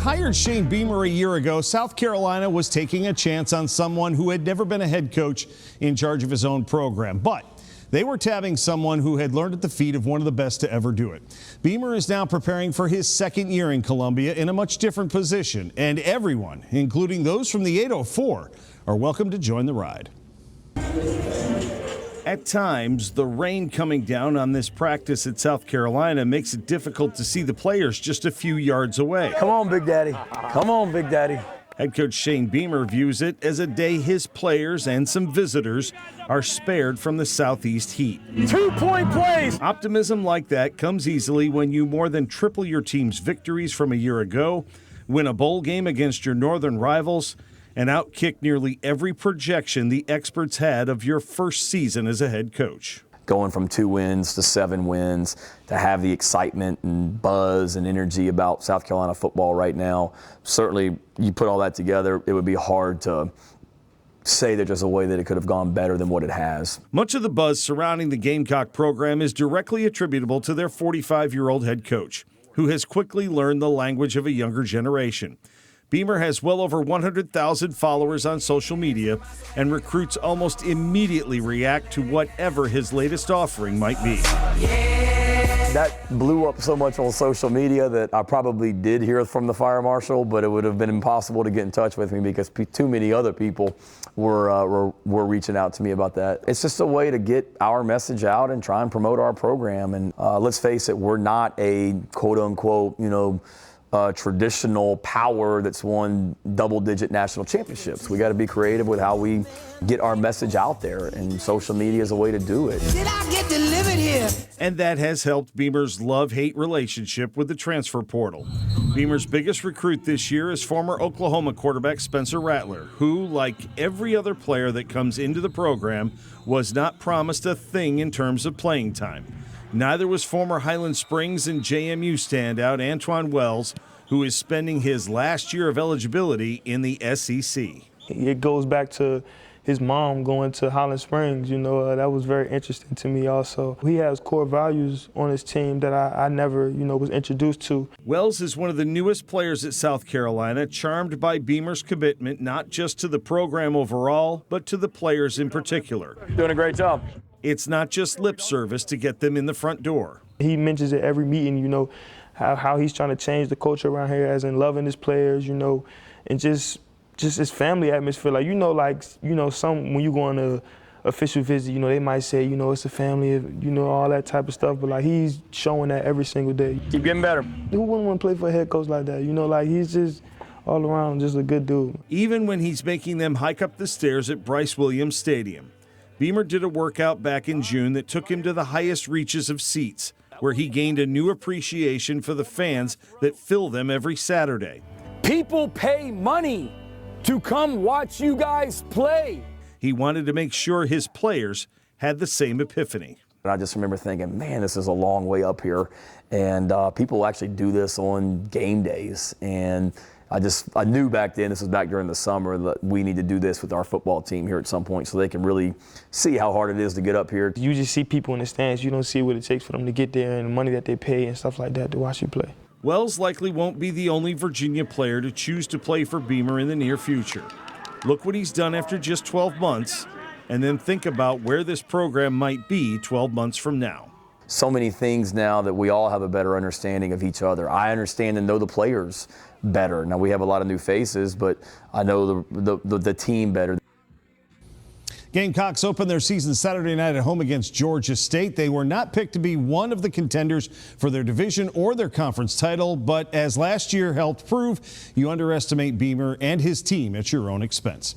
hired Shane Beamer a year ago, South Carolina was taking a chance on someone who had never been a head coach in charge of his own program. But they were tabbing someone who had learned at the feet of one of the best to ever do it. Beamer is now preparing for his second year in Columbia in a much different position. And everyone, including those from the 804, are welcome to join the ride. At times, the rain coming down on this practice at South Carolina makes it difficult to see the players just a few yards away. Come on, Big Daddy. Come on, Big Daddy. Head coach Shane Beamer views it as a day his players and some visitors are spared from the Southeast heat. 2-point plays. Optimism like that comes easily when you more than triple your team's victories from a year ago, win a bowl game against your northern rivals, and outkick nearly every projection the experts had of your first season as a head coach. Going from 2 wins to 7 wins, to have the excitement and buzz and energy about South Carolina football right now, certainly you put all that together, it would be hard to say that there's a way that it could have gone better than what it has. Much of the buzz surrounding the Gamecock program is directly attributable to their 45-year-old head coach, who has quickly learned the language of a younger generation. Beamer has well over 100,000 followers on social media, and recruits almost immediately react to whatever his latest offering might be. That blew up so much on social media that I probably did hear from the fire marshal, but it would have been impossible to get in touch with me because too many other people were reaching out to me about that. It's just a way to get our message out and try and promote our program. And let's face it, we're not a quote-unquote, traditional power that's won double-digit national championships. We got to be creative with how we get our message out there, and social media is a way to do it. Did I get delivered here? And that has helped Beamer's love-hate relationship with the transfer portal. Beamer's biggest recruit this year is former Oklahoma quarterback Spencer Rattler, who, like every other player that comes into the program, was not promised a thing in terms of playing time. Neither was former Highland Springs and JMU standout Antwane Wells, who is spending his last year of eligibility in the SEC. It goes back to his mom going to Highland Springs, that was very interesting to me also. He has core values on his team that I never, was introduced to. Wells is one of the newest players at South Carolina, charmed by Beamer's commitment not just to the program overall, but to the players in particular. Doing a great job. It's not just lip service to get them in the front door. He mentions at every meeting, how he's trying to change the culture around here, as in loving his players, and just his family atmosphere. Some when you go on a official visit, they might say, it's a family, all that type of stuff. But he's showing that every single day. Keep getting better. Who wouldn't want to play for a head coach like that? He's just all around just a good dude. Even when he's making them hike up the stairs at Bryce Williams Stadium. Beamer did a workout back in June that took him to the highest reaches of seats, where he gained a new appreciation for the fans that fill them every Saturday. People pay money to come watch you guys play. He wanted to make sure his players had the same epiphany. I just remember thinking, man, this is a long way up here, and people actually do this on game days. And I knew back then, this was back during the summer, that we need to do this with our football team here at some point so they can really see how hard it is to get up here. You just see people in the stands. You don't see what it takes for them to get there and the money that they pay and stuff like that to watch you play. Wells likely won't be the only Virginia player to choose to play for Beamer in the near future. Look what he's done after just 12 months, and then think about where this program might be 12 months from now. So many things now that we all have a better understanding of each other. I understand and know the players better. Now we have a lot of new faces, but I know the team better. Gamecocks open their season Saturday night at home against Georgia State. They were not picked to be one of the contenders for their division or their conference title, but as last year helped prove, you underestimate Beamer and his team at your own expense.